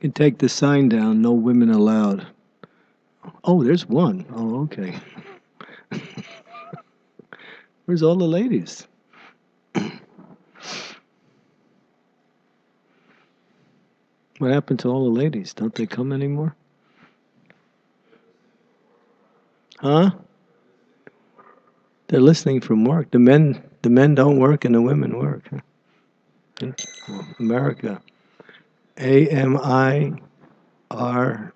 You can take the sign down, no women allowed. Oh, there's one. Oh, okay. Where's all the ladies? What happened to all the ladies? Don't they come anymore? Huh? They're listening from work. The men don't work and the women work. America. Amerika,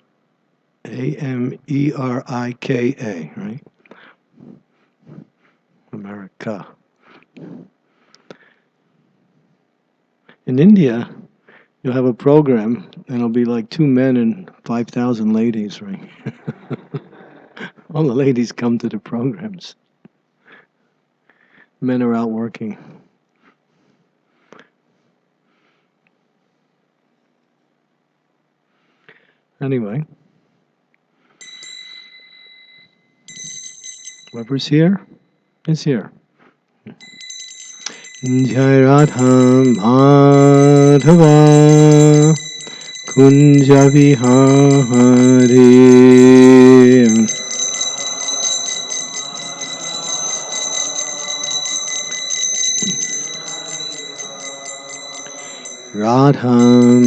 right? America. In India, you'll have a program and it'll be like 2 men and 5,000 ladies, right? All the ladies come to the programs. Men are out working. Anyway, whoever's here is here. Jai Radha Madhava Kunja Vihari Radha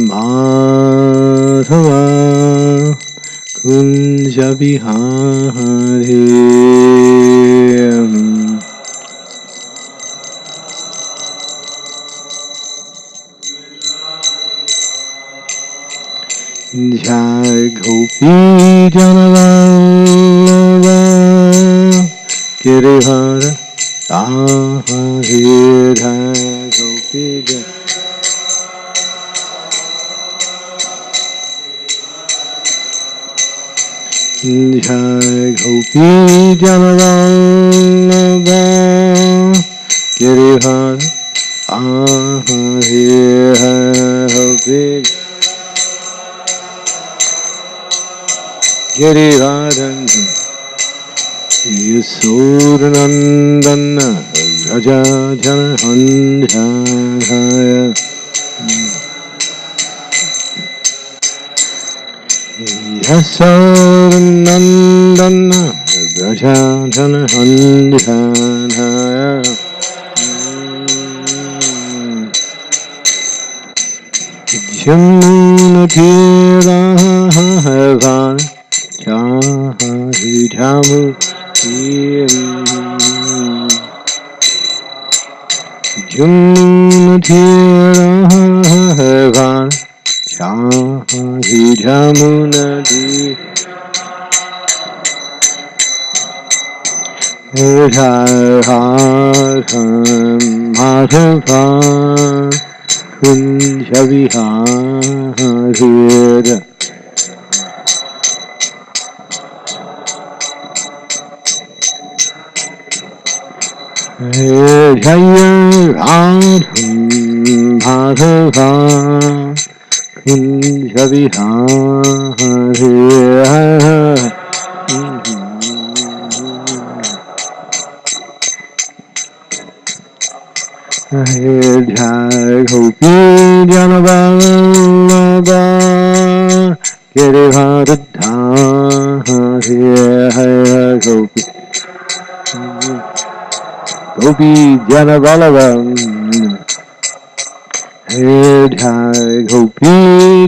Madhava Kunja Vihari Jai Gopi Janavallabha Girivara Ahari Jai Gopi Jai Gopi Janavallabha Girivara Ahari Jai Gopi Girivardhan Yasodhanandana Raja Janahandhaya Yasodhanandana Raja Janahandhaya Jamuna Tirahavan Jamu Jamuna Tirahavan Jamuna Madhavan Kunja Vihari Jaya Radha Madhava Kunja Vihari Jai Gopi Janavallabha Girivara Jai Gopi Gopi Janavallabha Jai Gopi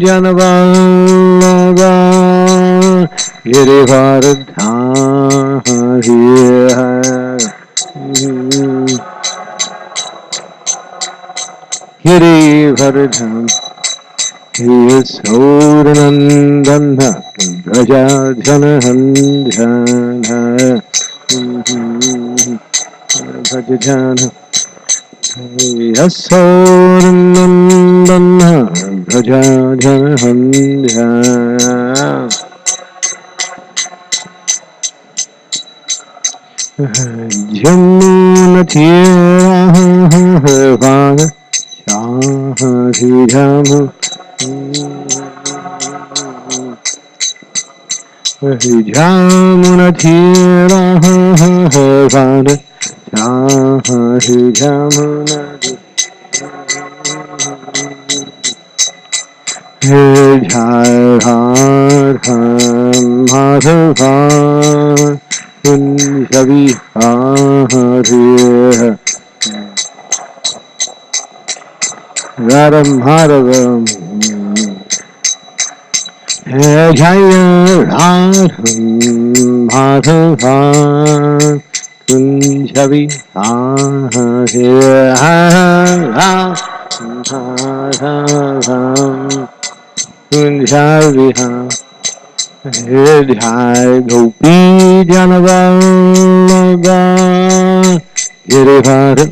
Janavallabha Girivara Girivardhan Yasodhanandana Raja Janahandhaya Bhajajana Yasodhanandana Raja Janahandhaya Jamuna Tirahavan Jamu Jamuna Tirahavan Jamuna Har Har Madhava Kunjavi Hare Radham Madhavam Jaya Radham Madhava Kunjavi Hare Kunjavi Hare Gopi Janavallabha Girivara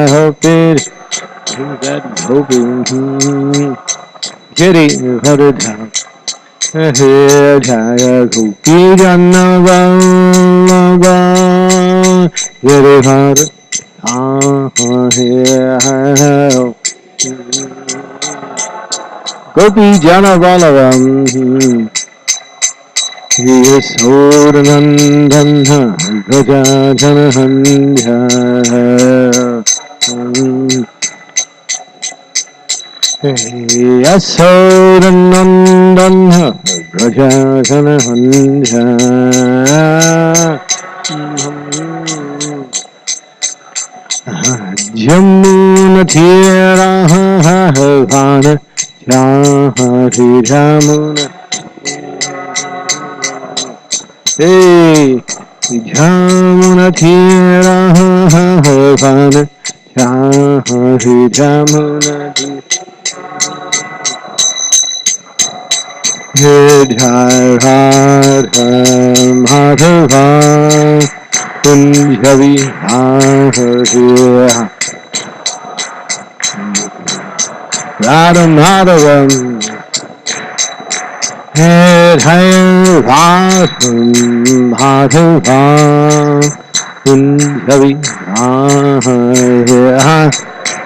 Hopi Gopi Girivara Jaya Gopi Janavallabha Girivara Gopi Janavallabha Yasodanandana Gajajanahanja Yasodanandana Gajajanahanja Jamuna Tira Havana Jahari Jamuna Hey, Jamuna Tira Havana Jahari Jamuna Har Madhava Kunjavi Hare Radha Madhavam Radham Madhava Kunjavi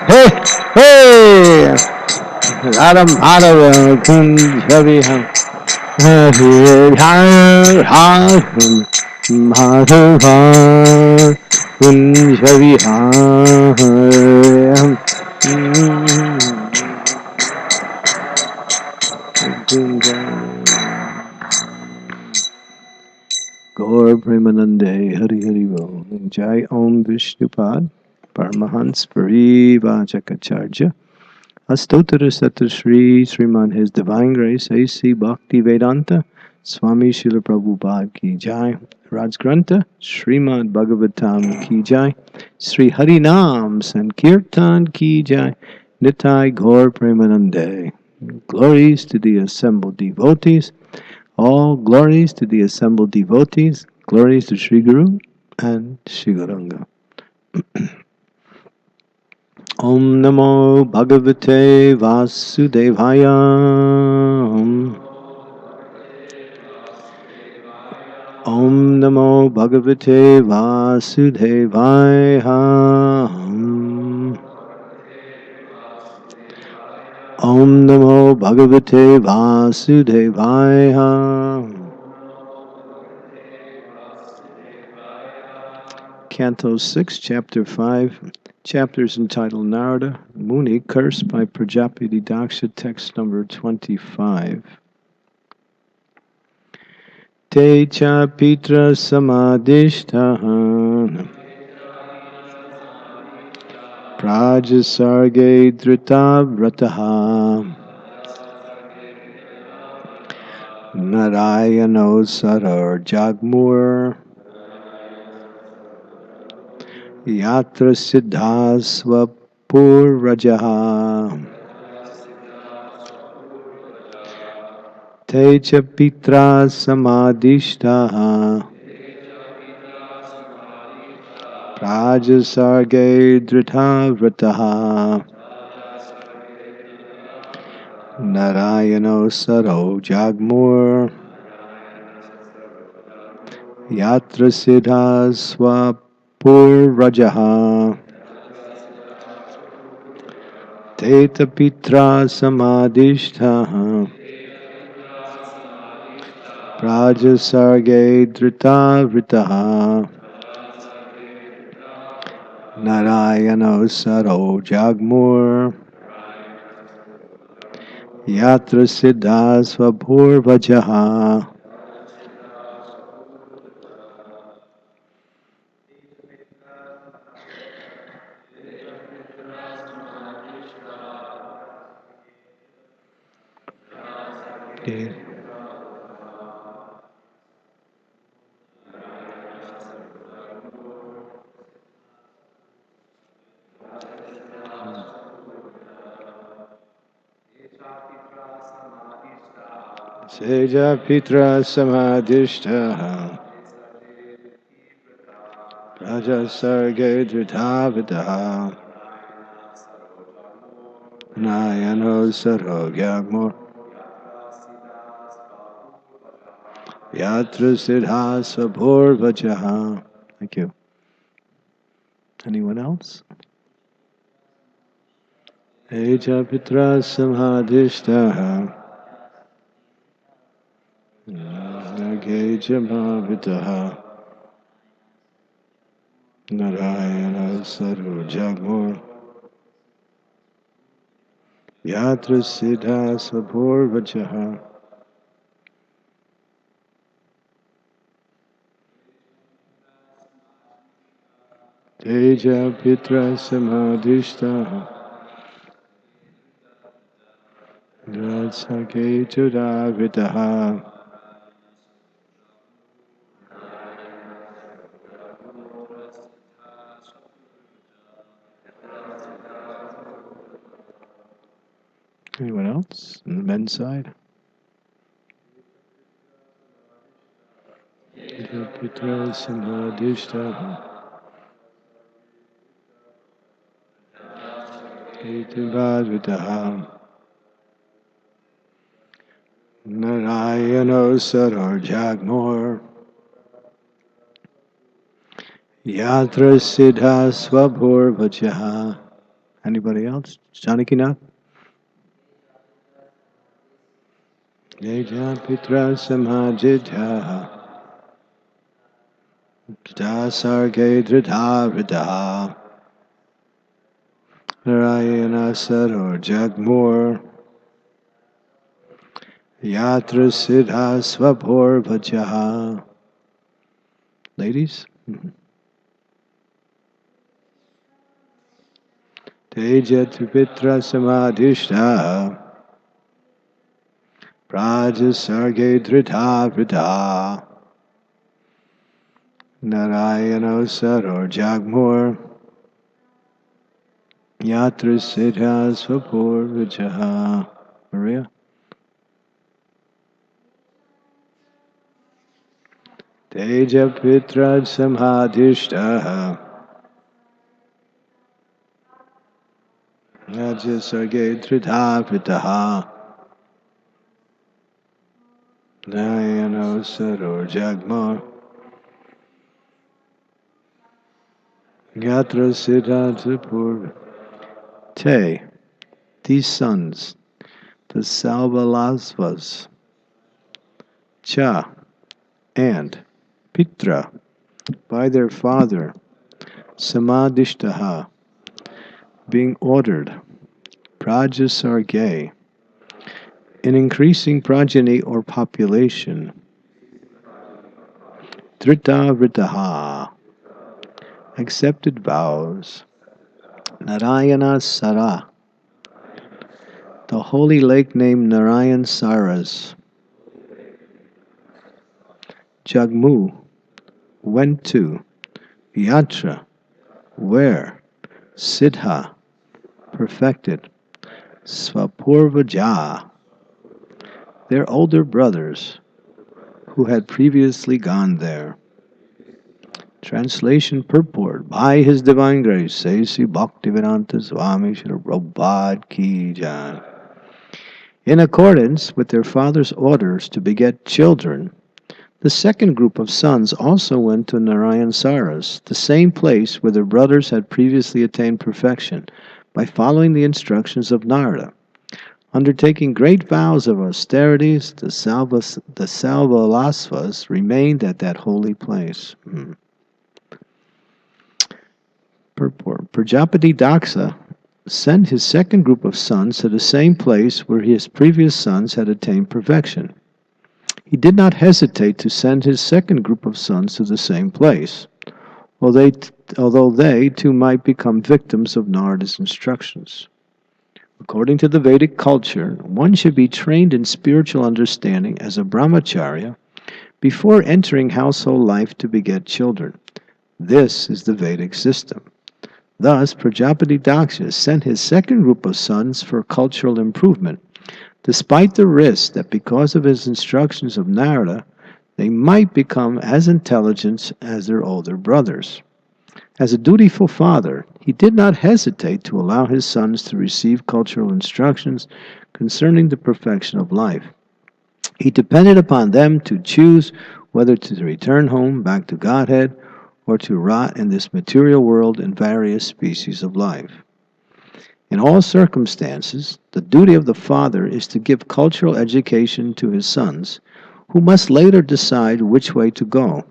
Hey, hey, Radha Madhava Kunjavi Radham Madhava Kunjavi Gaur Premanande Hari Hari Bo Jai Om Vishnupad Paramahans Parivacakacharya Astottara Sata Shri Srimad His Divine Grace A.C. Bhakti Vedanta Swami Srila Prabhupada Ki Jai Raj Grantha Srimad Bhagavatam Ki Jai Sri Harinam Sankirtan Ki Jai Nitai Gaur Premanande. Glories to the assembled devotees. All glories to the assembled devotees. Glories to Sri Guru and Sri Gauranga. Om Namo Bhagavate Vasudevaya. Om Namo Bhagavate Vasudevaya. Om Namo Bhagavate Vasudevaya. Canto 6, Chapter 5, chapters entitled Narada Muni Cursed by Prajapati Daksha, text number 25. Te cha pitra samadishtahan prajasarge drita vrataha narayano sarar jagmur yatra siddhasva purrajaha te cha pitra samadishtaha prajasarge drita vrataha narayano saro jagmur yatra siddhasva purrajaha teta pitra samadishtaha prajasarge drita vritaha narayano saro jagmur Yatra siddha svabhurvajaha. Seja pitra samadhishtaha. Raja sarge drithavitaha. Nayano sarogyagmur. Yatra siddha svabhurvajaha. Thank you. Anyone else? Eja pitra samadhishtaha. Nageja bhavitaha. Narayana saru jagmur. Yatra siddha svabhurvajaha. Teja pitra samadhishtaha. Ratsake chudavitaha. Anyone else on the men's side? Teja pitra samadhishtaha. Ketuvadvitaha. Narayano Sarar Jagmor. Yatra Siddha Swabhur Vajaha. Anybody else? Janakinath? Teja Pitra Samajidha. Dasarge Dridhavida. Narayana Sarar Jagmor. Yatra Siddha Swabhur Vajaha. Ladies? Teja Tripitra Samadhishta. Prajasarge Dridhavida. Narayana Saror Jagmur. Yatra Siddha Svapur Vijaha. Maria? Teja Pitra Samhadishtaha. Prajasarge Dridhavida. Narayana Saror Jagmur. Yatra Siddha Svapur. Te, these sons, the Salvalasvas, Cha, and Pitra, by their father, Samadhishtaha, being ordered, Prajasarge, in increasing progeny or population, Drita Vritaha, accepted vows, Narayana Sara, the holy lake named Narayan Saras, Jagmu, went to, Yatra, where, Siddha, perfected, Svapurvaja, their older brothers, who had previously gone there. Translation purport by His Divine Grace, says Sri Bhaktivedanta Swami Srila Prabhupada Ki Jai. In accordance with their father's orders to beget children, the second group of sons also went to Narayan Saras, the same place where their brothers had previously attained perfection, by following the instructions of Narada. Undertaking great vows of austerities, the Salvalasvas remained at that holy place. Purport. Prajapati Daksa, sent his second group of sons to the same place where his previous sons had attained perfection. He did not hesitate to send his second group of sons to the same place, although they too might become victims of Narada's instructions. According to the Vedic culture, one should be trained in spiritual understanding as a brahmacharya before entering household life to beget children. This is the Vedic system. Thus, Prajapati Daksha sent his second group of sons for cultural improvement, despite the risk that because of his instructions of Narada, they might become as intelligent as their older brothers. As a dutiful father, he did not hesitate to allow his sons to receive cultural instructions concerning the perfection of life. He depended upon them to choose whether to return home back to Godhead or to rot in this material world in various species of life. In all circumstances, the duty of the father is to give cultural education to his sons, who must later decide which way to go.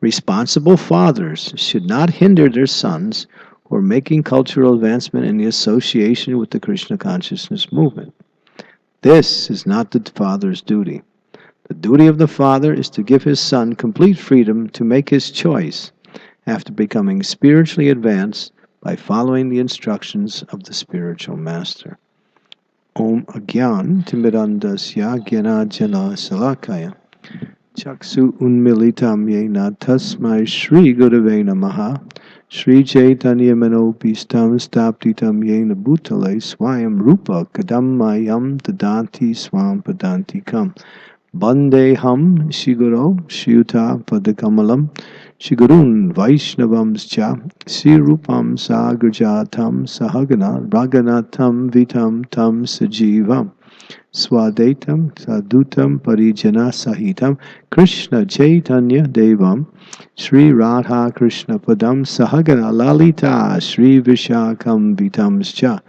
Responsible fathers should not hinder their sons who are making cultural advancement in the association with the Krishna consciousness movement. This is not the father's duty. The duty of the father is to give his son complete freedom to make his choice after becoming spiritually advanced by following the instructions of the spiritual master. Om Agyan Timirandasya Gyanajana Salakaya Chaksu Unmilitam Yena Tasmai Shri Gurave Namaha Shri Chaitanya Manopistam Staptitam Yena Bhutale Swayam Rupa Kadammayam Dadanti Swam Padantikam Bandeham Shiguro Shyuta Padakamalam Shigurun Vaishnavamscha Sirupam Sagrajatam Sahagana Raganatam Vitam Tam Sajivam Swadetam Sadutam Parijana Sahitam Krishna Chaitanya Devam Sri Radha Krishna Padam Sahagana Lalita Sri Vishakam Vitamscha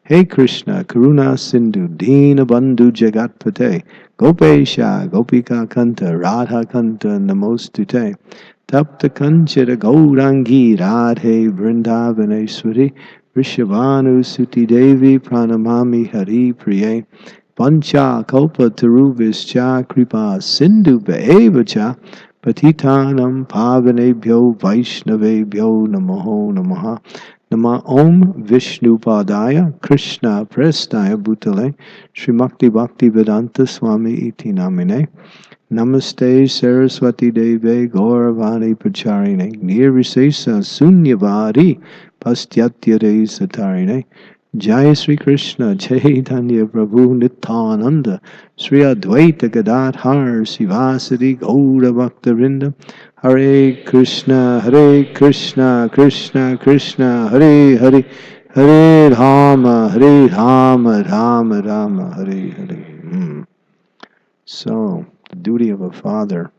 Hey Krishna Karuna Sindhu Dina Bandhu Jagatpate Gopesha Gopika Kanta Radha Kanta Namostute Tapta Kanchara Gaurangi Radhe Vrindavaneshwari Rishabhanu Suti Devi Pranamami Hari Priye Pancha Kalpa Taruvischa Kripa Sindhu Bevacha Patitanam Pavanebhyo Vaishnavebhyo Namaho Namaha Nama Om Vishnu Padaya Krishna Prestaya Bhutale Srimakti Bhakti Vedanta Swami Iti Namine Namaste Saraswati Deve Gauravani Pacharine Nirvisesa Sunyavari Pastyatya Satarine Jai Sri Krishna Chaitanya Prabhu Nityananda Sri Advaita Gadadhar Sivasadi Gaura Bhaktarinda Hare Krishna Krishna Krishna Hare Hare Hare Rama Rama Rama Hare Hare. So, the duty of a father.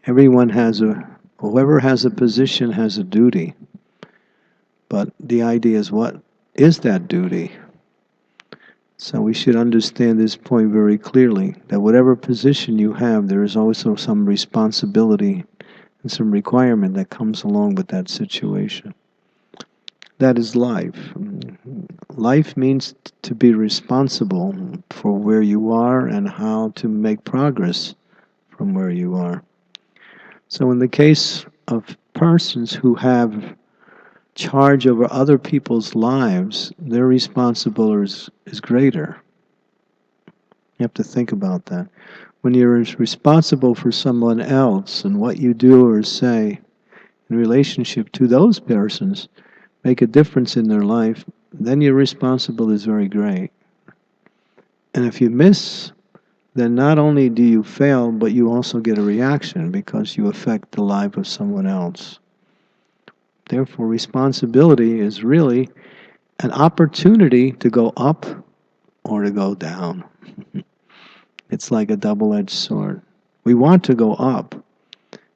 Whoever has a position has a duty. But the idea is, what is that duty? So we should understand this point very clearly, that whatever position you have, there is also some responsibility and some requirement that comes along with that situation. That is life. Life means to be responsible for where you are and how to make progress from where you are. So in the case of persons who have charge over other people's lives, their responsibility is greater. You have to think about that. When you're responsible for someone else and what you do or say in relationship to those persons make a difference in their life, then your responsibility is very great. And if you miss, then not only do you fail, but you also get a reaction because you affect the life of someone else. Therefore, responsibility is really an opportunity to go up or to go down. It's like a double-edged sword. We want to go up,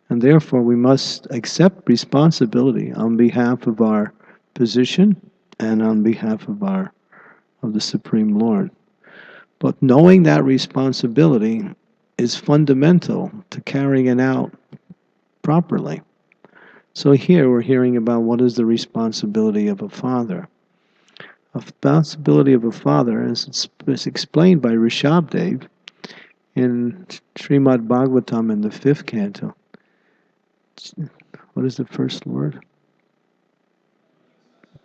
and therefore we must accept responsibility on behalf of our position and on behalf of the Supreme Lord. But knowing that responsibility is fundamental to carrying it out properly. So here we're hearing about what is the responsibility of a father. responsibility of a father, as it's explained by Rishabdev in Srimad Bhagvatam in the 5th canto. What is the first word?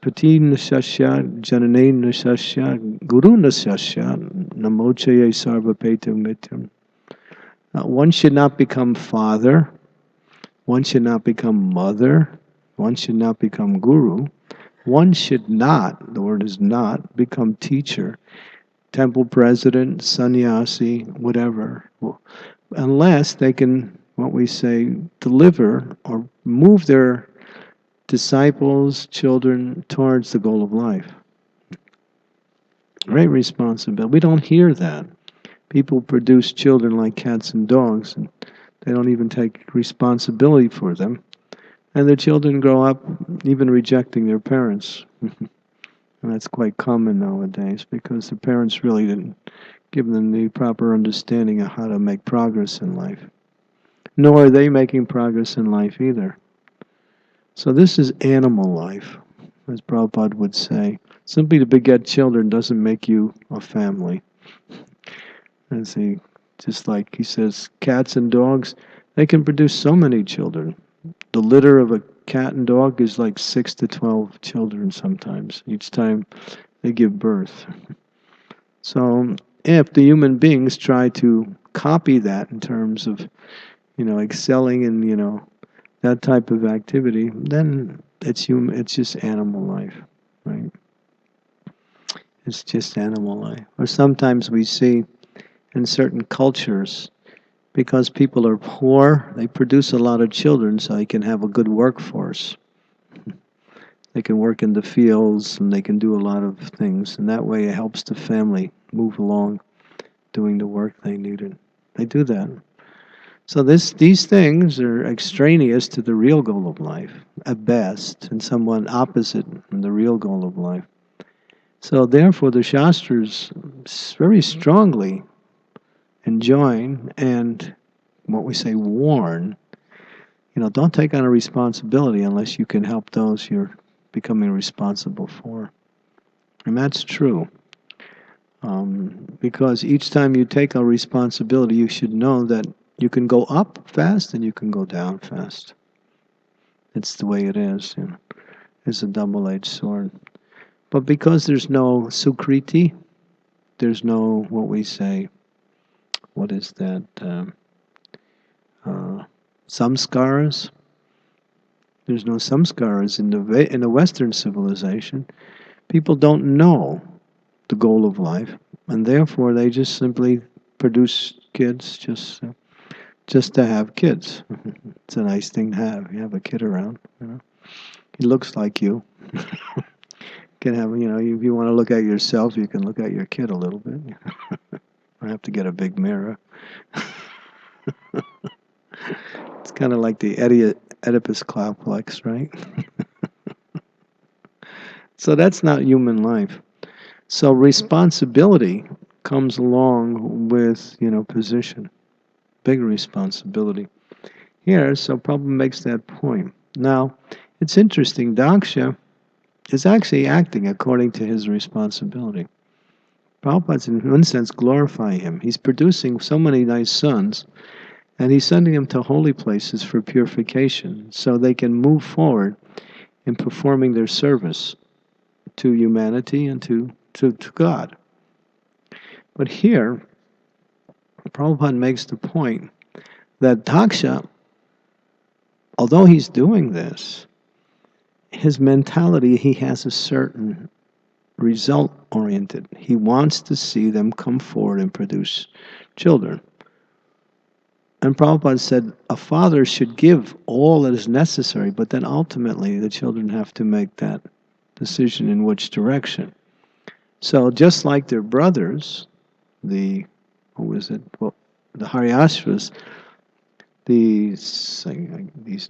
Pati nasasya, janane nasasya, guru nasasya, namochaye sarvapeta mityam. One should not become father, one should not become mother, one should not become guru, one should not, the word is not, become teacher, temple president, sannyasi, whatever, unless they can, what we say, deliver or move their disciples, children, towards the goal of life. Great responsibility. We don't hear that. People produce children like cats and dogs, and they don't even take responsibility for them. And their children grow up even rejecting their parents. And that's quite common nowadays because the parents really didn't give them the proper understanding of how to make progress in life. Nor are they making progress in life either. So this is animal life, as Prabhupada would say. Simply to beget children doesn't make you a family. And see, just like he says, cats and dogs, they can produce so many children. The litter of a cat and dog is like 6 to 12 children sometimes, each time they give birth. So if the human beings try to copy that in terms of, excelling in, that type of activity, then it's just animal life, right? It's just animal life. Or sometimes we see in certain cultures, because people are poor, they produce a lot of children so they can have a good workforce. They can work in the fields and they can do a lot of things. And that way it helps the family move along doing the work they needed. They do that. So these things are extraneous to the real goal of life, at best, and somewhat opposite from the real goal of life. So therefore the Shastras very strongly enjoin and what we say warn, don't take on a responsibility unless you can help those you're becoming responsible for. And that's true. Because each time you take a responsibility, you should know that you can go up fast and you can go down fast. It's the way it is. It's a double-edged sword. But because there's no sukriti, there's no, what we say, what is that? Samskaras. There's no samskaras in the Western civilization. People don't know the goal of life, and therefore they just simply produce kids just to have kids. It's a nice thing to have. You have a kid around. He looks like you. Can have, if you want to look at yourself, you can look at your kid a little bit. I have to get a big mirror. It's kind of like the Oedipus complex, right? So that's not human life. So responsibility comes along with, position. Big responsibility. Here, so Prabhupada makes that point. Now, it's interesting, Daksha is actually acting according to his responsibility. Prabhupada's in one sense glorifying him. He's producing so many nice sons, and he's sending them to holy places for purification so they can move forward in performing their service to humanity and to God. But here, Prabhupada makes the point that Daksha, although he's doing this, his mentality, he has a certain result-oriented. He wants to see them come forward and produce children. And Prabhupada said a father should give all that is necessary, but then ultimately the children have to make that decision in which direction. So just like their brothers, the Haryashvas, these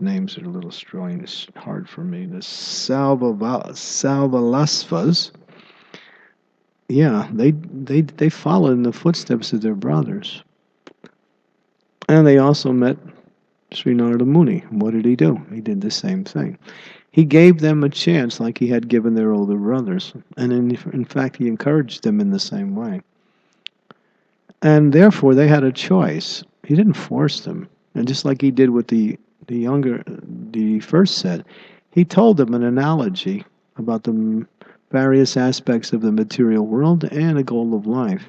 names are a little strange, hard for me. The Salvalasvas, they followed in the footsteps of their brothers. And they also met Sri Narada Muni. What did he do? He did the same thing. He gave them a chance like he had given their older brothers. And in fact, he encouraged them in the same way. And therefore, they had a choice. He didn't force them. And just like he did with the first set, he told them an analogy about the various aspects of the material world and a goal of life.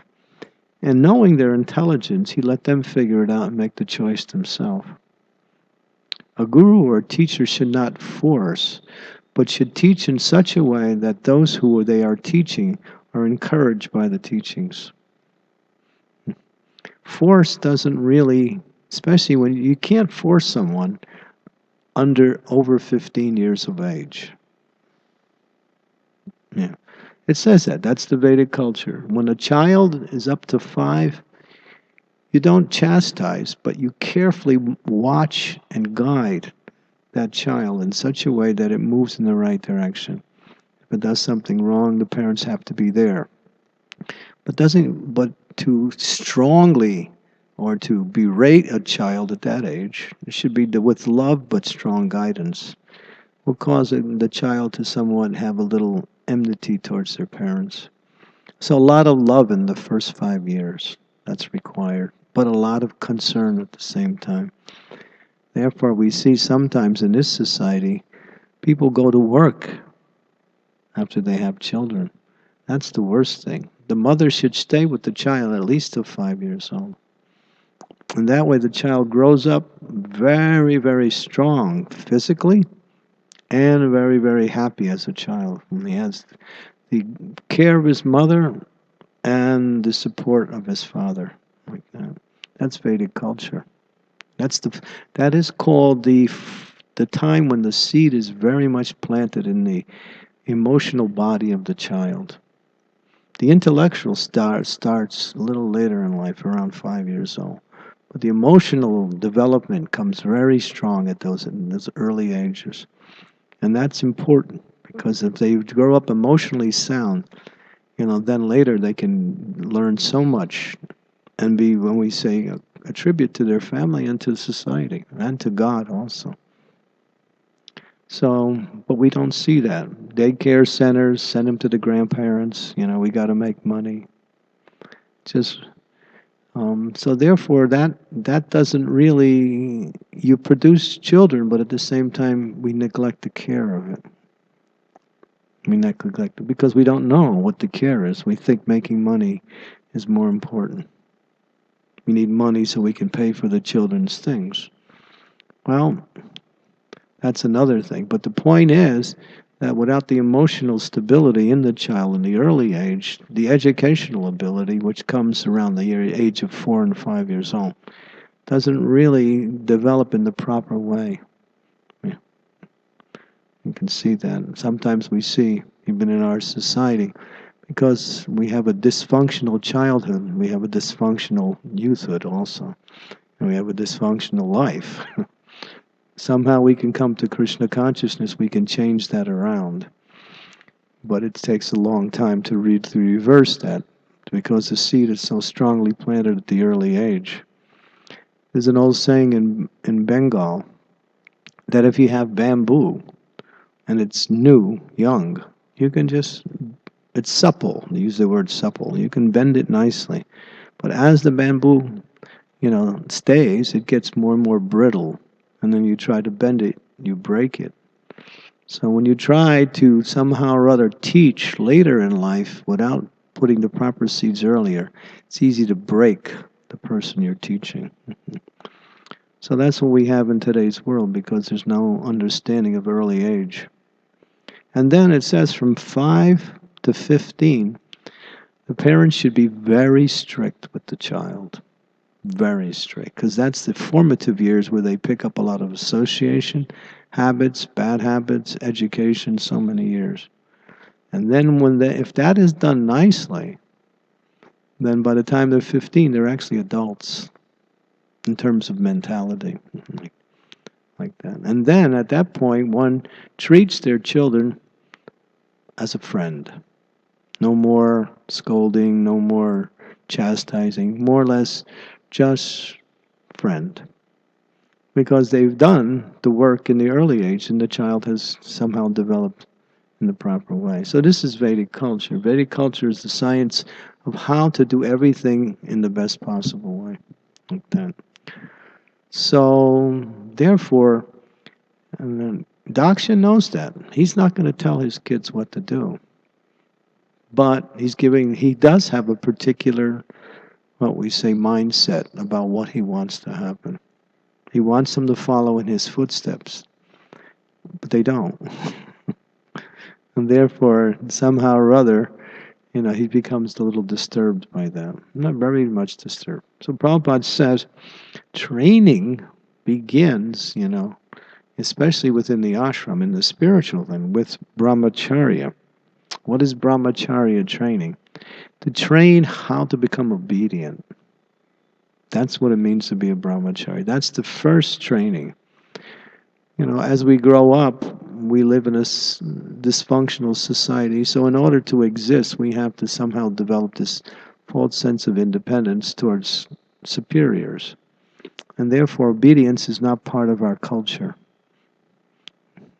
And knowing their intelligence, he let them figure it out and make the choice themselves. A guru or a teacher should not force, but should teach in such a way that those who they are teaching are encouraged by the teachings. Force doesn't really, especially when you can't force someone over 15 years of age. Yeah. It says that. That's the Vedic culture. When a child is up to 5, you don't chastise, but you carefully watch and guide that child in such a way that it moves in the right direction. If it does something wrong, the parents have to be there. But to strongly or to berate a child at that age, it should be with love but strong guidance, will cause the child to somewhat have a little enmity towards their parents. So a lot of love in the first 5 years, that's required, but a lot of concern at the same time. Therefore, we see sometimes in this society, people go to work after they have children. That's the worst thing. The mother should stay with the child at least till 5 years old. And that way the child grows up very, very strong physically and very, very happy as a child. And he has the care of his mother and the support of his father. Like that. That's Vedic culture. That is called the time when the seed is very much planted in the emotional body of the child. The intellectual starts a little later in life, around 5 years old. But the emotional development comes very strong in those early ages. And that's important, because if they grow up emotionally sound, then later they can learn so much and be, when we say, a tribute to their family and to society and to God also. So, but we don't see that. Daycare centers send them to the grandparents. We got to make money. So therefore, that doesn't really. You produce children, but at the same time, we neglect the care of it. We neglect it because we don't know what the care is. We think making money is more important. We need money so we can pay for the children's things. Well, that's another thing. But the point is that without the emotional stability in the child in the early age, the educational ability, which comes around the age of 4 and 5 years old, doesn't really develop in the proper way. Yeah. You can see that. Sometimes we see, even in our society, because we have a dysfunctional childhood, we have a dysfunctional youthhood also, and we have a dysfunctional life. Somehow we can come to Krishna consciousness, we can change that around. But it takes a long time to reverse that, because the seed is so strongly planted at the early age. There's an old saying in Bengal that if you have bamboo and it's new, young, you can it's supple. They use the word supple. You can bend it nicely. But as the bamboo, stays, it gets more and more brittle. And then you try to bend it, you break it. So when you try to somehow or other teach later in life without putting the proper seeds earlier, it's easy to break the person you're teaching. So that's what we have in today's world, because there's no understanding of early age. And then it says from 5 to 15, the parents should be very strict with the child. Very strict, because that's the formative years where they pick up a lot of association, habits, bad habits, education, so many years. And then if that is done nicely, then by the time they're 15, they're actually adults in terms of mentality, like that. And then at that point, one treats their children as a friend. No more scolding, no more chastising, more or less just friend. because they've done the work in the early age and the child has somehow developed in the proper way. So this is Vedic culture. Vedic culture is the science of how to do everything in the best possible way, like that. So therefore, and then Daksha knows that. He's not going to tell his kids what to do. But he does have a particular, what we say, mindset about what he wants to happen. He wants them to follow in his footsteps, but they don't. And therefore, somehow or other, he becomes a little disturbed by that. Not very much disturbed. So Prabhupada says, training begins, especially within the ashram, in the spiritual thing, with brahmacharya. What is brahmacharya training? To train how to become obedient. That's what it means to be a brahmachari. That's the first training. As we grow up, we live in a dysfunctional society, so in order to exist, we have to somehow develop this false sense of independence towards superiors. And therefore, obedience is not part of our culture.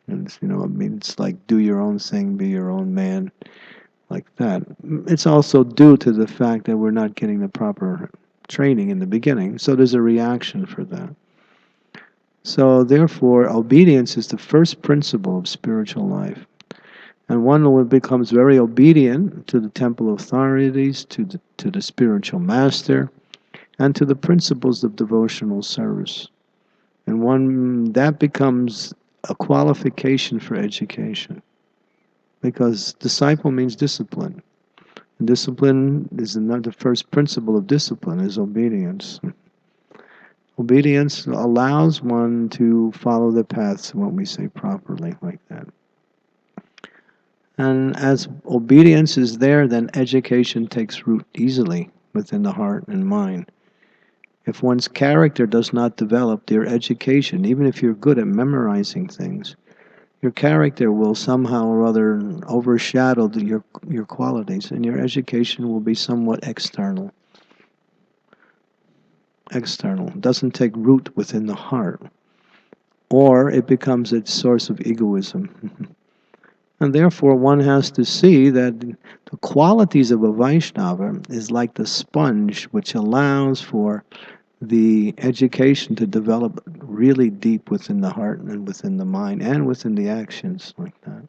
And, it's like do your own thing, be your own man, like that. It's also due to the fact that we're not getting the proper training in the beginning, so there's a reaction for that. So therefore, obedience is the first principle of spiritual life. And one who becomes very obedient to the temple authorities, to the spiritual master, and to the principles of devotional service. And one that becomes a qualification for education. Because disciple means discipline. And discipline is the first principle of discipline, is obedience. Obedience allows one to follow the paths, what we say, properly, like that. And as obedience is there, then education takes root easily within the heart and mind. If one's character does not develop, your education, even if you're good at memorizing things, your character will somehow or other overshadow your qualities, and your education will be somewhat external. It doesn't take root within the heart, or it becomes a source of egoism. And therefore one has to see that the qualities of a Vaishnava is like the sponge which allows for the education to develop really deep within the heart and within the mind and within the actions, like that.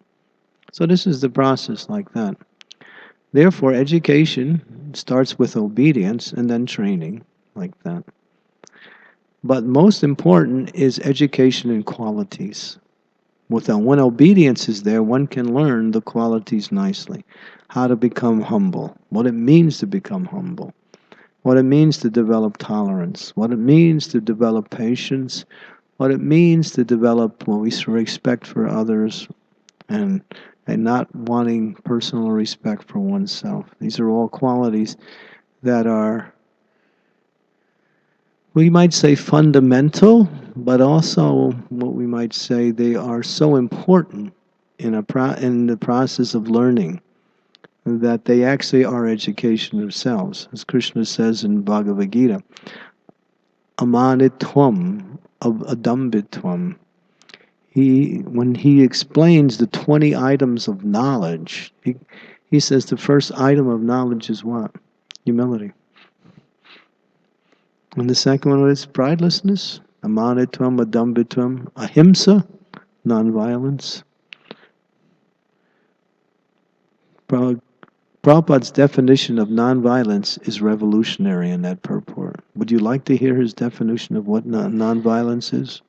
So this is the process, like that. Therefore education starts with obedience and then training, like that. But most important is education in qualities. When obedience is there, one can learn the qualities nicely. How to become humble, what it means to become humble, what it means to develop tolerance, what it means to develop patience, what it means to develop what we respect for others, and not wanting personal respect for oneself. These are all qualities that are, we might say, fundamental, but also what we might say they are so important in the process of learning that they actually are education themselves. As Krishna says in Bhagavad Gita, amanitvam adambitvam. When he explains the 20 items of knowledge, he says the first item of knowledge is what? Humility. And the second one is pridelessness, amanitvam, adambitvam, ahimsa, nonviolence. Prabhupada's definition of nonviolence is revolutionary in that purport. Would you like to hear his definition of what nonviolence is?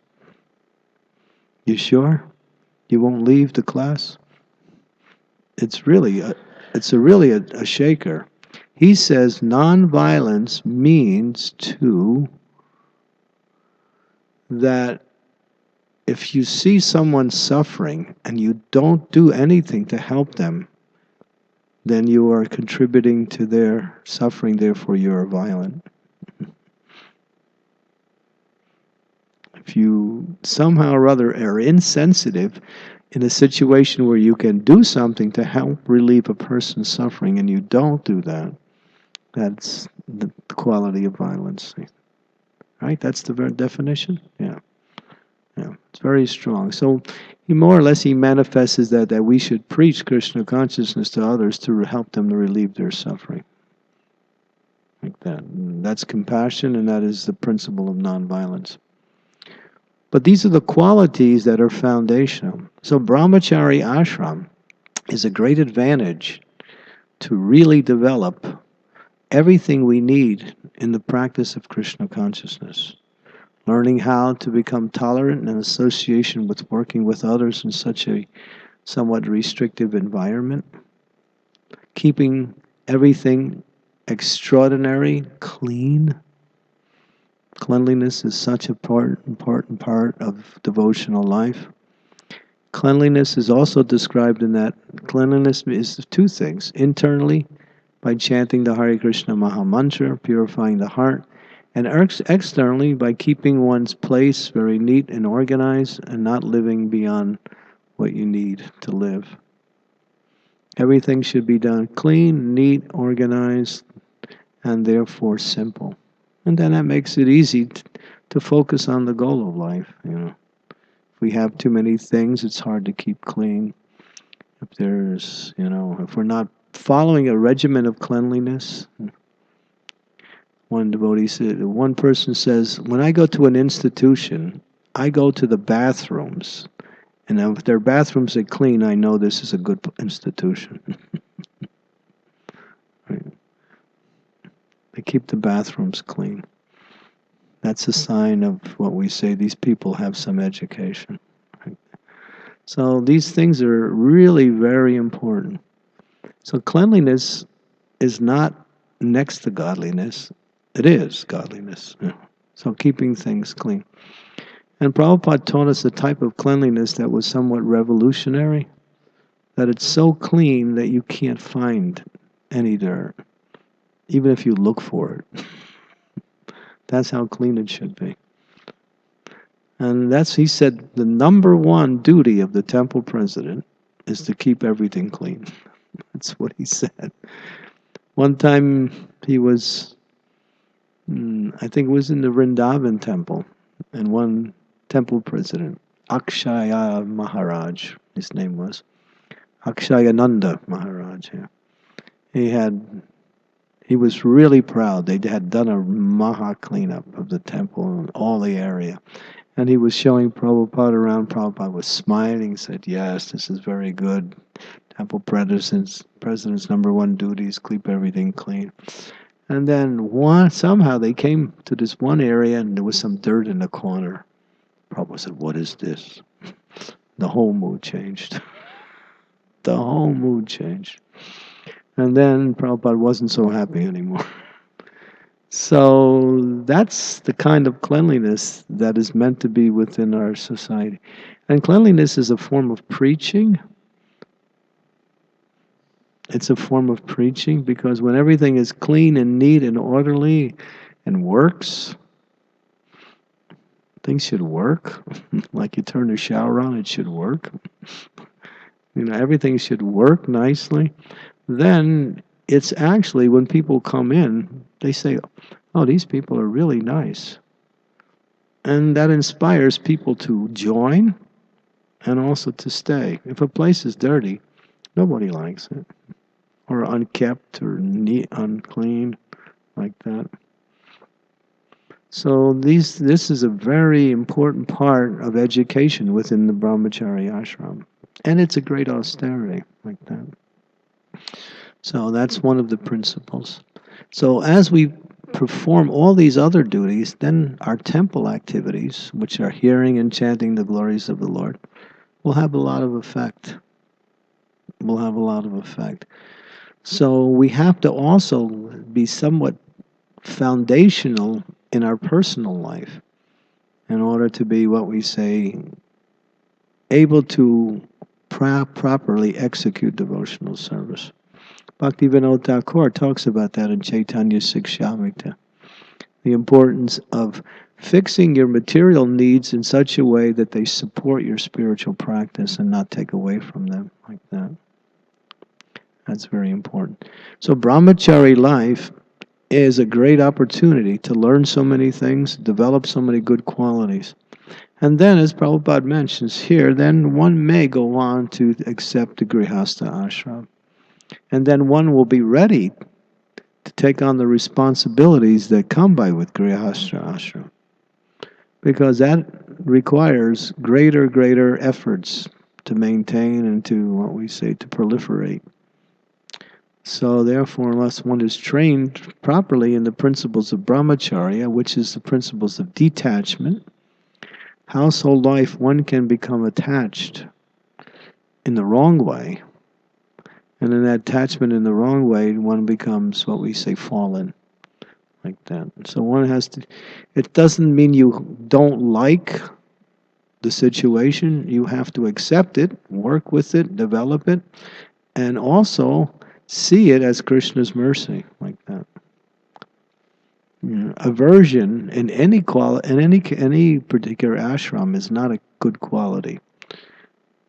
You sure? You won't leave the class? It's really a shaker. He says nonviolence means that if you see someone suffering and you don't do anything to help them, then you are contributing to their suffering, therefore you are violent. If you somehow or other are insensitive in a situation where you can do something to help relieve a person's suffering and you don't do that, that's the quality of violence. Right? That's the definition? Yeah. Yeah, it's very strong. So he more or less he manifests that we should preach Krishna consciousness to others to help them to relieve their suffering. Like that. And that's compassion, and that is the principle of nonviolence. But these are the qualities that are foundational. So brahmachari ashram is a great advantage to really develop everything we need in the practice of Krishna consciousness. Learning how to become tolerant in association with working with others in such a somewhat restrictive environment. Keeping everything extraordinary, clean. Cleanliness is such an important part of devotional life. Cleanliness is also described in that cleanliness is two things. Internally, by chanting the Hare Krishna Maha Mantra, purifying the heart, and externally by keeping one's place very neat and organized and not living beyond what you need to live. Everything should be done clean, neat, organized, and therefore simple. And then that makes it easy to focus on the goal of life. If we have too many things, it's hard to keep clean. If we're not following a regimen of cleanliness. One devotee said, one person says, when I go to an institution, I go to the bathrooms. And if their bathrooms are clean, I know this is a good institution. Right. They keep the bathrooms clean. That's a sign of what we say, these people have some education. Right. So these things are really very important. So cleanliness is not next to godliness. It is godliness. So keeping things clean. And Prabhupada taught us a type of cleanliness that was somewhat revolutionary, that it's so clean that you can't find any dirt, even if you look for it. That's how clean it should be. And he said, the number one duty of the temple president is to keep everything clean. That's what he said. One time he was, I think it was in the Vrindavan temple, and one temple president, Akshaya Maharaj, his name was, Akshayananda Maharaj. Yeah. He was really proud. They had done a Maha cleanup of the temple and all the area. And he was showing Prabhupada around. Prabhupada was smiling, said, yes, this is very good. Temple president's number one duty is keep everything clean. And then somehow they came to this one area and there was some dirt in the corner. Prabhupada said, what is this? The whole mood changed. The whole mood changed. And then Prabhupada wasn't so happy anymore. So that's the kind of cleanliness that is meant to be within our society. And cleanliness is a form of preaching. It's a form of preaching because when everything is clean and neat and orderly and works, things should work. Like you turn the shower on, it should work. Everything should work nicely. Then it's actually, when people come in, they say, oh, these people are really nice. And that inspires people to join and also to stay. If a place is dirty, nobody likes it. Or unkept or neat, unclean, like that. So this is a very important part of education within the brahmachari ashram. And it's a great austerity, like that. So that's one of the principles. So as we perform all these other duties, then our temple activities, which are hearing and chanting the glories of the Lord, will have a lot of effect. So we have to also be somewhat foundational in our personal life in order to be, what we say, able to properly execute devotional service. Bhaktivinoda Thakur talks about that in Chaitanya Sikshamrita. The importance of fixing your material needs in such a way that they support your spiritual practice and not take away from them, like that. That's very important. So brahmachari life is a great opportunity to learn so many things, develop so many good qualities. And then, as Prabhupada mentions here, then one may go on to accept the Grihastha ashram. And then one will be ready to take on the responsibilities that come by with Grihastha ashram. Because that requires greater efforts to maintain and to, what we say, to proliferate. So therefore, unless one is trained properly in the principles of brahmacharya, which is the principles of detachment, household life, one can become attached in the wrong way. And in that attachment in the wrong way, one becomes, what we say, fallen. Like that. So one has to, it doesn't mean you don't like the situation. You have to accept it, work with it, develop it, and also see it as Krishna's mercy, like that. Aversion in any particular ashram is not a good quality,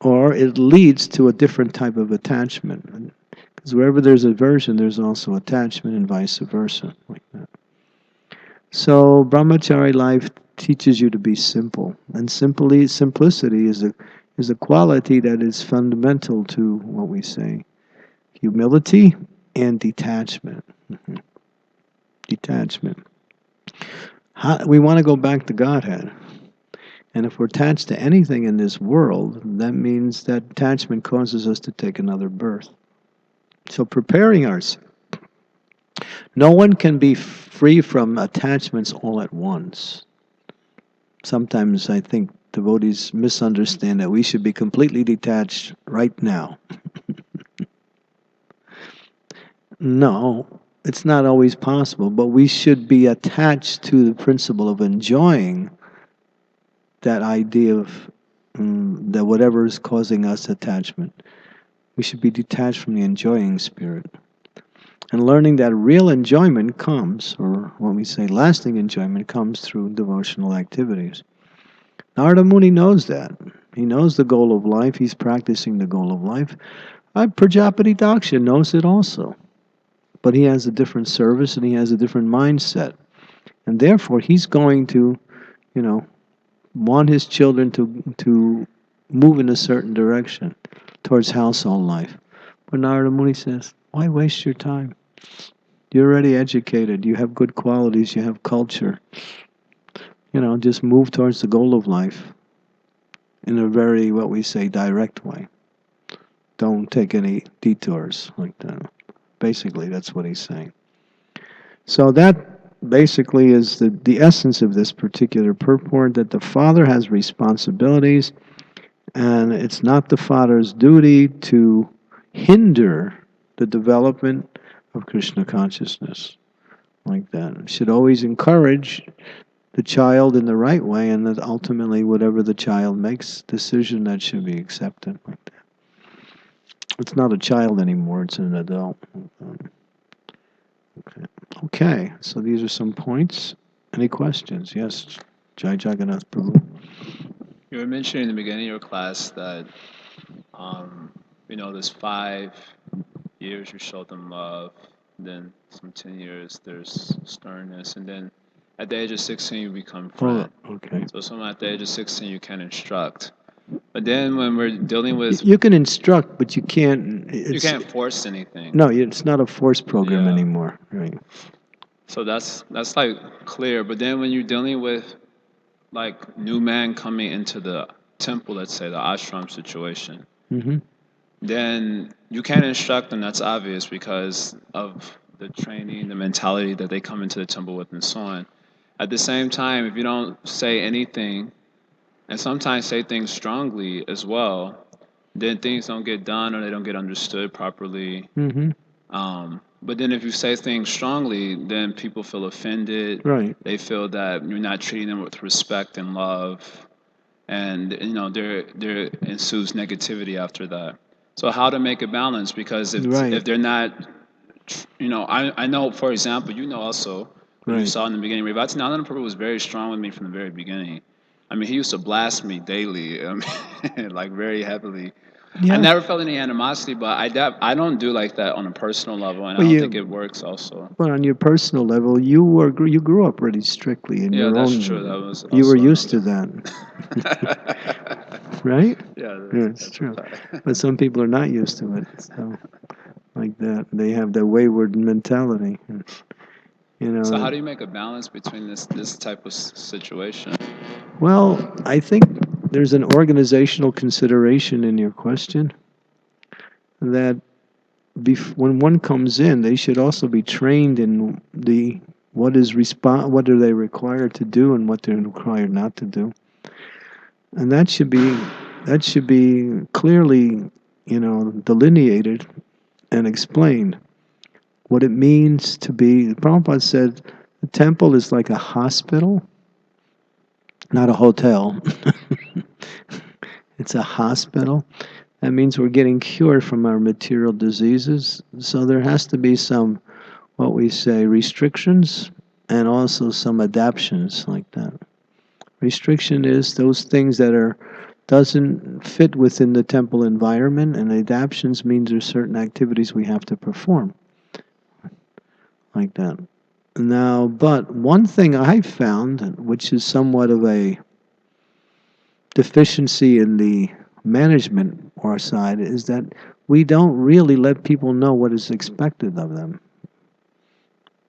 or it leads to a different type of attachment. Because wherever there's aversion, there's also attachment, and vice versa, like that. So brahmachari life teaches you to be simple, and simplicity is a quality that is fundamental to what we say, humility and detachment. Detachment. We want to go back to Godhead. And if we're attached to anything in this world, that means that attachment causes us to take another birth. So preparing ourselves. No one can be free from attachments all at once. Sometimes I think devotees misunderstand that we should be completely detached right now. No, it's not always possible, but we should be attached to the principle of enjoying that idea of that whatever is causing us attachment. We should be detached from the enjoying spirit. And learning that real enjoyment comes, or what we say lasting enjoyment comes through devotional activities. Narada Muni knows that. He knows the goal of life. He's practicing the goal of life. Prajapati Daksha knows it also. But he has a different service and he has a different mindset. And therefore he's going to, want his children to move in a certain direction towards household life. But Narada Muni says, why waste your time? You're already educated. You have good qualities. You have culture. Just move towards the goal of life in a very, what we say, direct way. Don't take any detours like that. Basically, that's what he's saying. So that basically is the essence of this particular purport, that the father has responsibilities, and it's not the father's duty to hinder the development of Krishna consciousness, like that. It should always encourage the child in the right way, and that ultimately whatever the child makes decision, that should be accepted, like that. It's not a child anymore, it's an adult. Okay, so these are some points. Any questions? Yes, Jai Jagannath Prabhu. You were mentioning in the beginning of your class that, there's 5 years you show them love, then some 10 years there's sternness, and then at the age of 16 you become friend. Okay. So someone at the age of 16 you can instruct. But then when we're dealing with... You can instruct, but you can't... You can't force anything. No, it's not a force program anymore. Right. So that's like clear. But then when you're dealing with like new man coming into the temple, let's say the ashram situation, then you can't instruct them. That's obvious because of the training, the mentality that they come into the temple with, and so on. At the same time, if you don't say anything, and sometimes say things strongly as well, then things don't get done or they don't get understood properly. But then if you say things strongly, then people feel offended. Right. They feel that you're not treating them with respect and love, and there ensues negativity after that. So how to make a balance? Because if they're not, I know, for example, also what you saw in the beginning. Bhaktivinoda Prabhu was very strong with me from the very beginning. I mean, he used to blast me daily, like very heavily. Yeah. I never felt any animosity, but I don't do like that on a personal level, and I Well, don't think it works also. But on your personal level, you grew up pretty strictly in Yeah, your that's own. true. That was You were also used to another. that, right? Yeah, Yeah, it's that's a true. fact. But some people are not used to it. So, like that, they have the wayward mentality. You know. So how do you make a balance between this type of situation? Well, I think there's an organizational consideration in your question that when one comes in, they should also be trained in what are they required to do and what they're required not to do, and that should be clearly, delineated and explained what it means to be. Prabhupada said the temple is like a hospital, not a hotel. It's a hospital. That means we're getting cured from our material diseases. So there has to be some, what we say, restrictions and also some adaptions like that. Restriction is those things that doesn't fit within the temple environment, and adaptions means there's certain activities we have to perform like that. Now, but one thing I found, which is somewhat of a deficiency in the management or side, is that we don't really let people know what is expected of them.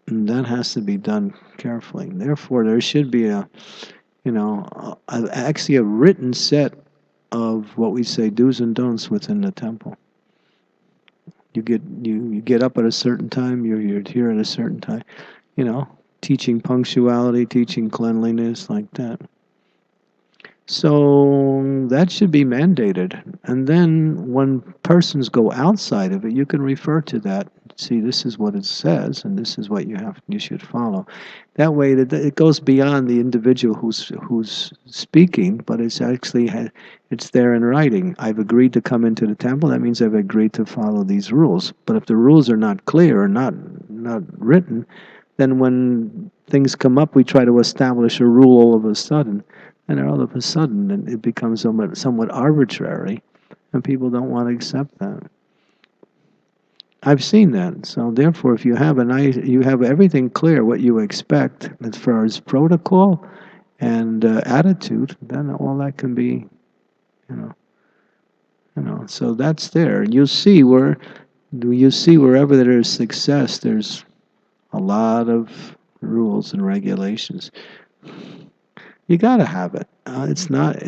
And that has to be done carefully. Therefore, there should be actually a written set of what we say do's and don'ts within the temple. You get up at a certain time. You're here at a certain time. Teaching punctuality, teaching cleanliness, like that. So that should be mandated. And then when persons go outside of it, you can refer to that. See, this is what it says, and this is what you should follow. That way, it goes beyond the individual who's speaking, but it's actually it's there in writing. I've agreed to come into the temple. That means I've agreed to follow these rules. But if the rules are not clear or not written, then when things come up, we try to establish a rule all of a sudden. And all of a sudden, it becomes somewhat arbitrary, and people don't want to accept that. I've seen that. So therefore, if you have you have everything clear what you expect as far as protocol and attitude, then all that can be, So that's there. You see wherever there is success, there's a lot of rules and regulations. You got to have it. It's not.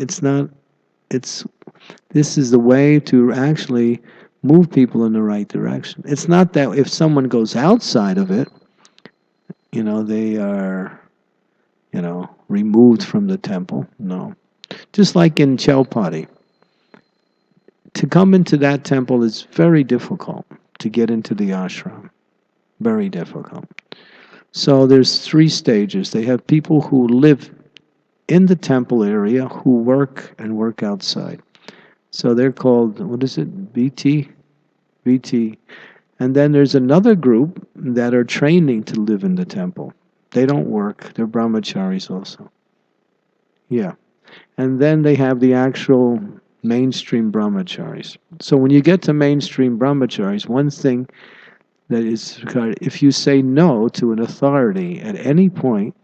This is the way to actually move people in the right direction. It's not that if someone goes outside of it, they are, removed from the temple. No. Just like in Chaupati. To come into that temple is very difficult to get into the ashram. Very difficult. So there's 3 stages. They have people who live in the temple area who work outside. So they're called, what is it, BT? BT. And then there's another group that are training to live in the temple. They don't work. They're brahmacharis also. Yeah. And then they have the actual mainstream brahmacharis. So when you get to mainstream brahmacharis, one thing that is, if you say no to an authority at any point,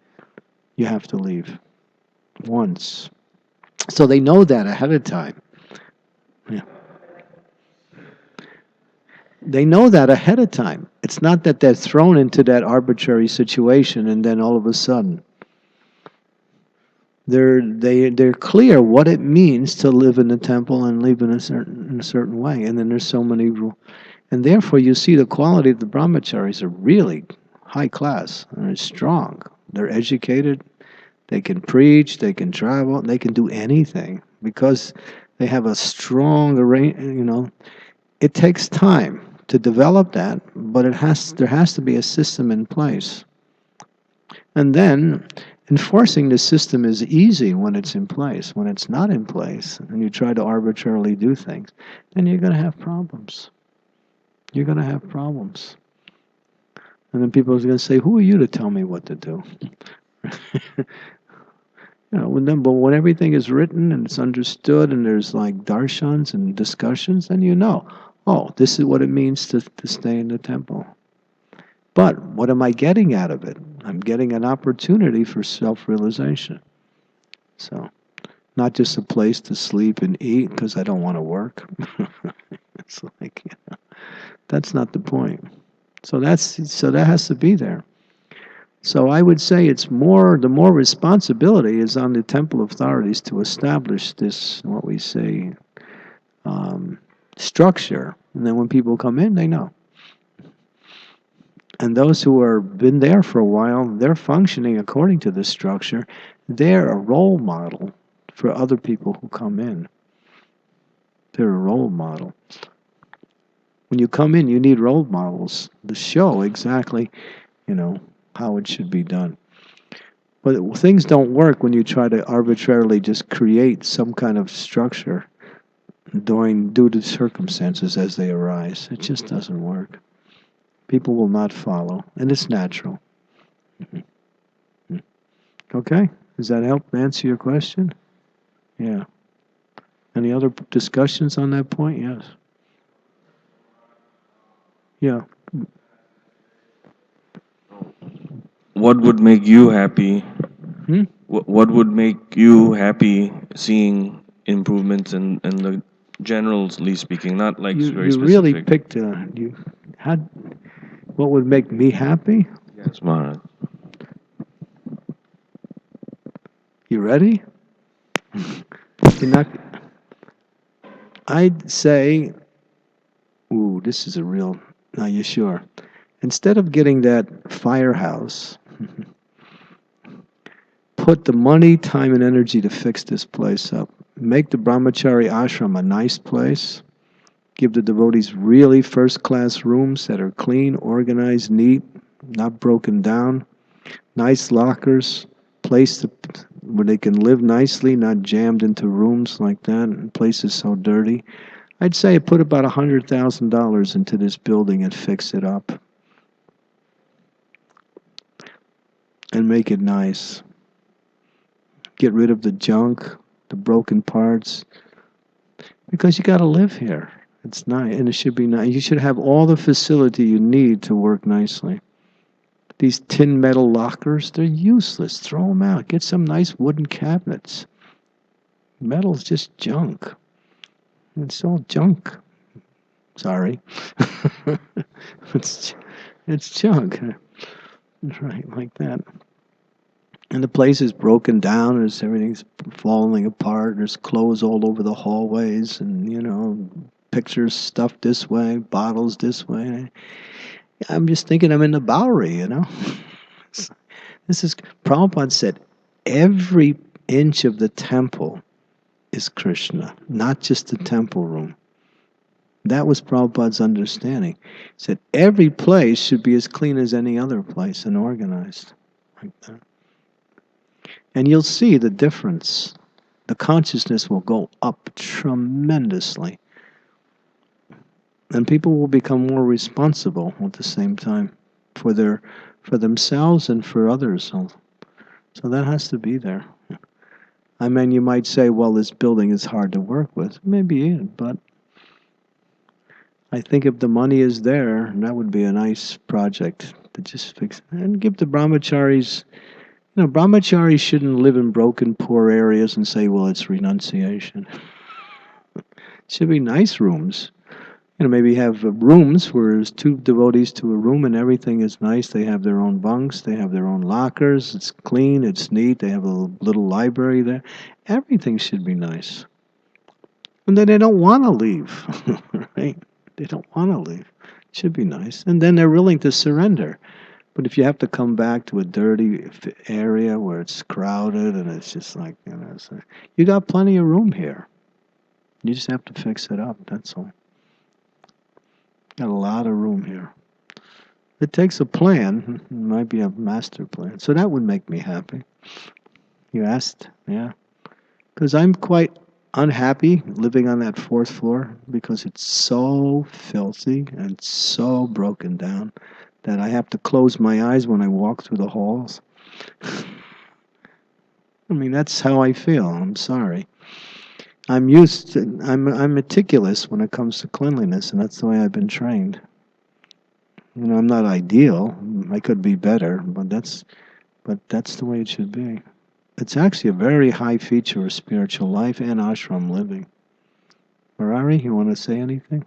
you have to leave once. So they know that ahead of time. Yeah. They know that ahead of time. It's not that they're thrown into that arbitrary situation and then all of a sudden. They're clear what it means to live in the temple and live in a certain way. And then there's so many rules. And therefore you see the quality of the brahmacharis are really high class and they're strong. They're educated. They can preach, they can travel, they can do anything because they have a strong it takes time to develop that, but there has to be a system in place. And then enforcing the system is easy when it's in place. When it's not in place and you try to arbitrarily do things, then you're going to have problems. You're going to have problems. And then people are going to say, who are you to tell me what to do? But when everything is written and it's understood and there's like darshans and discussions, then oh, this is what it means to stay in the temple. But what am I getting out of it? I'm getting an opportunity for self-realization. So, not just a place to sleep and eat because I don't want to work. It's like, that's not the point. So that has to be there. So I would say the more responsibility is on the temple authorities to establish this, what we say, structure. And then when people come in, they know. And those who have been there for a while, they're functioning according to this structure. They're a role model for other people who come in. They're a role model. When you come in, you need role models to show exactly, how it should be done. But things don't work when you try to arbitrarily just create some kind of structure due to circumstances as they arise. It just doesn't work. People will not follow, and it's natural. Okay? Does that help answer your question? Yeah. Any other discussions on that point? Yes. Yeah. What would make you happy? Hmm? What would make you happy seeing improvements in the generally speaking, not like very You really specific? picked what would make me happy? Yes, Maharaj. You ready? You're not. I'd say, ooh, this is a real. Are you sure? Instead of getting that firehouse, put the money, time, and energy to fix this place up. Make the brahmachari ashram a nice place. Give the devotees really first-class rooms that are clean, organized, neat, not broken down. Nice lockers, where they can live nicely, not jammed into rooms like that, and places so dirty. I'd say put about $100,000 into this building and fix it up and make it nice. Get rid of the junk, the broken parts, because you got to live here. It's nice, and it should be nice. You should have all the facility you need to work nicely. These tin metal lockers, they're useless. Throw them out. Get some nice wooden cabinets. Metal's just junk. It's all junk. Sorry. it's junk. Right, like that. And the place is broken down. Everything's falling apart. There's clothes all over the hallways, and pictures stuffed this way, bottles this way. I'm just thinking I'm in the Bowery. This is Prabhupada said every inch of the temple is Krishna, not just the temple room. That was Prabhupada's understanding. He said every place should be as clean as any other place and organized like that. And you'll see the difference. The consciousness will go up tremendously. And people will become more responsible at the same time for themselves and for others. So that has to be there. I mean, you might say, well, this building is hard to work with. Maybe, but I think if the money is there, that would be a nice project to just fix it. And give the brahmacharis, brahmacharis shouldn't live in broken, poor areas and say, well, it's renunciation. It should be nice rooms. Maybe have rooms where there's two devotees to a room and everything is nice. They have their own bunks, they have their own lockers, it's clean, it's neat, they have a little library there. Everything should be nice. And then they don't want to leave, right? They don't want to leave. It should be nice. And then they're willing to surrender. But if you have to come back to a dirty area where it's crowded and it's just like, you got plenty of room here. You just have to fix it up, that's all. Got a lot of room here. It takes a plan. It might be a master plan. So that would make me happy. You asked? Yeah. Because I'm quite unhappy living on that fourth floor because it's so filthy and so broken down that I have to close my eyes when I walk through the halls. I mean, that's how I feel. I'm sorry. I'm meticulous when it comes to cleanliness, and that's the way I've been trained. I'm not ideal. I could be better, but that's the way it should be. It's actually a very high feature of spiritual life and ashram living. Murari, you want to say anything?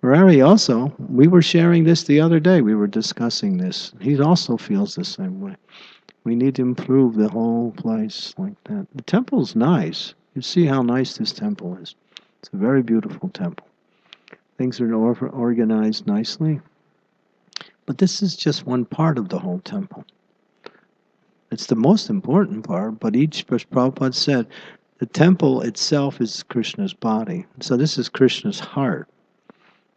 Murari also, we were sharing this the other day. We were discussing this. He also feels the same way. We need to improve the whole place like that. The temple's nice. You see how nice this temple is. It's a very beautiful temple. Things are organized nicely. But this is just one part of the whole temple. It's the most important part, but each, as Prabhupada said, the temple itself is Krishna's body. So this is Krishna's heart.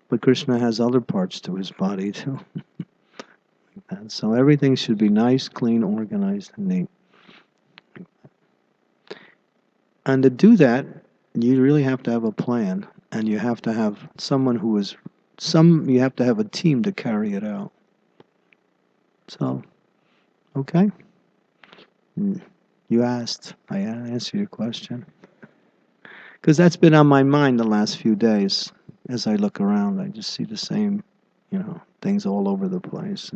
But Krishna has other parts to his body too. And so everything should be nice, clean, organized, and neat. And to do that, you really have to have a plan, and you have to have someone you have to have a team to carry it out. So, okay? You asked. I answered your question. Because that's been on my mind the last few days. As I look around, I just see the same, things all over the place.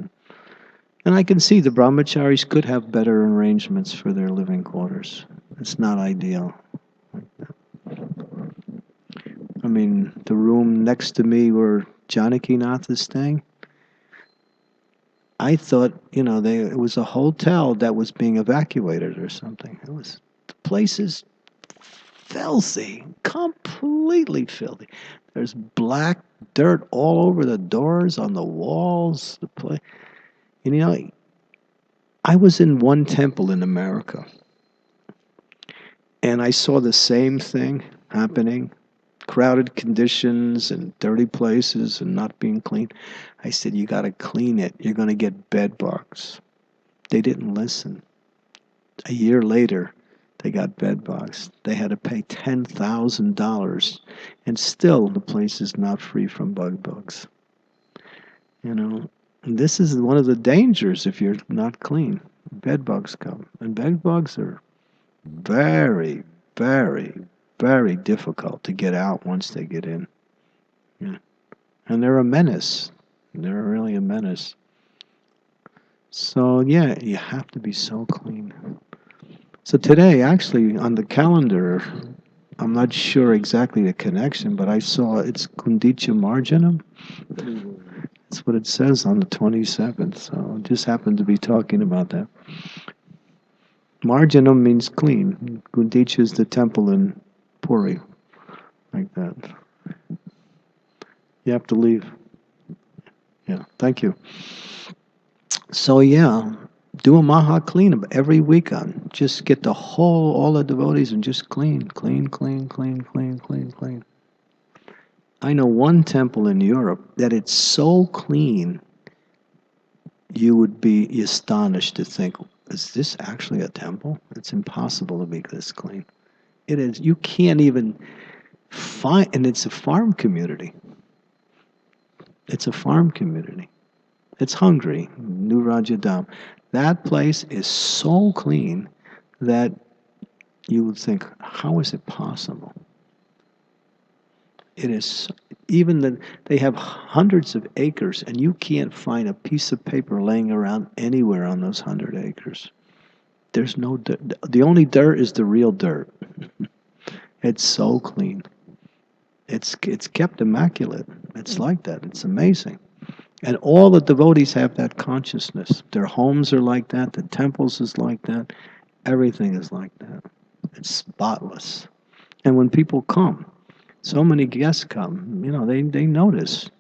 And I can see the brahmacharis could have better arrangements for their living quarters. It's not ideal. I mean, the room next to me where Janaki Nath is staying, I thought, it was a hotel that was being evacuated or something. The place is filthy, completely filthy. There's black dirt all over the doors, on the walls. The place. And I was in one temple in America, and I saw the same thing happening. Crowded conditions and dirty places and not being clean. I said, you got to clean it. You're going to get bed bugs. They didn't listen. A year later, they got bed bugs. They had to pay $10,000, and still the place is not free from bugs. And this is one of the dangers if you're not clean. Bed bugs come, and bed bugs are very, very, very difficult to get out once they get in. Yeah. And they're a menace. They're really a menace. So, yeah, you have to be so clean. So today, actually, on the calendar, I'm not sure exactly the connection, but I saw it's Kundicha Marjanam. That's what it says on the 27th. So I just happened to be talking about that. Marjanam means clean. Kundicha is the temple in Puri. Like that. You have to leave. Yeah, thank you. So yeah, do a Maha cleanup every weekend. Just get all the devotees and just clean. I know one temple in Europe that it's so clean, you would be astonished to think, is this actually a temple? It's impossible to be this clean. It is. You can't even find, and it's a farm community. It's a farm community. It's Hungary, New Rajadam. That place is so clean that you would think, how is it possible? It is, even that they have hundreds of acres, and you can't find a piece of paper laying around anywhere on those 100 acres. There's no dirt. The only dirt is the real dirt. It's so clean. It's kept immaculate. It's like that. It's amazing. And all the devotees have that consciousness. Their homes are like that. The temples is like that. Everything is like that. It's spotless. And when people come, so many guests come, they notice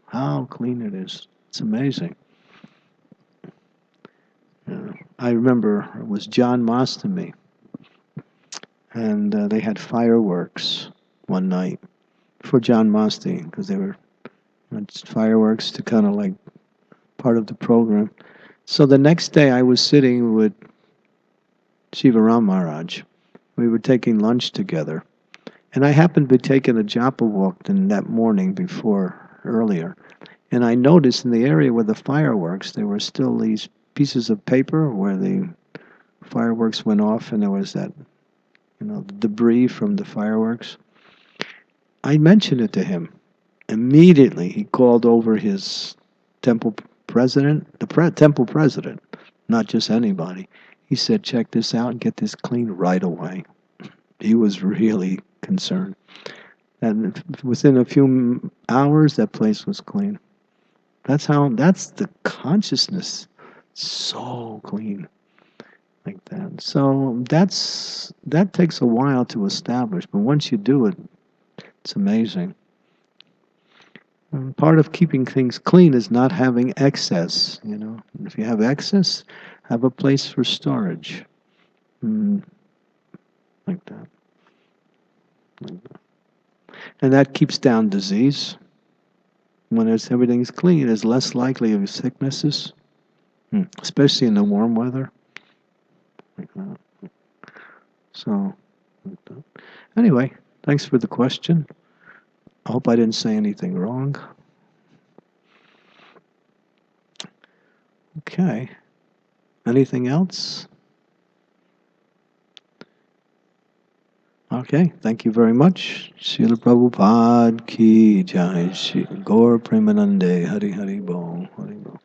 how clean it is. It's amazing. I remember it was John Mastami, and they had fireworks one night for John Masti, because they were fireworks to kind of like part of the program. So the next day I was sitting with Shivaram Maharaj. We were taking lunch together. And I happened to be taking a japa walk that morning earlier. And I noticed in the area where the fireworks, there were still these pieces of paper where the fireworks went off, and there was that, the debris from the fireworks. I mentioned it to him. Immediately, he called over his temple president, temple president, not just anybody. He said, check this out and get this clean right away. He was really concerned. And within a few hours, that place was clean. That's the consciousness, so clean, like that. So that takes a while to establish, but once you do it, it's amazing. And part of keeping things clean is not having excess, If you have excess, have a place for storage. Like that. And that keeps down disease. When everything's clean, there's less likely of sicknesses, especially in the warm weather. Like that. So, anyway, thanks for the question. I hope I didn't say anything wrong. Okay. Anything else? Okay, thank you very much. Srila Prabhupada ki jai. Gaur Premanande. Hari Hari Bol. Hari Bol.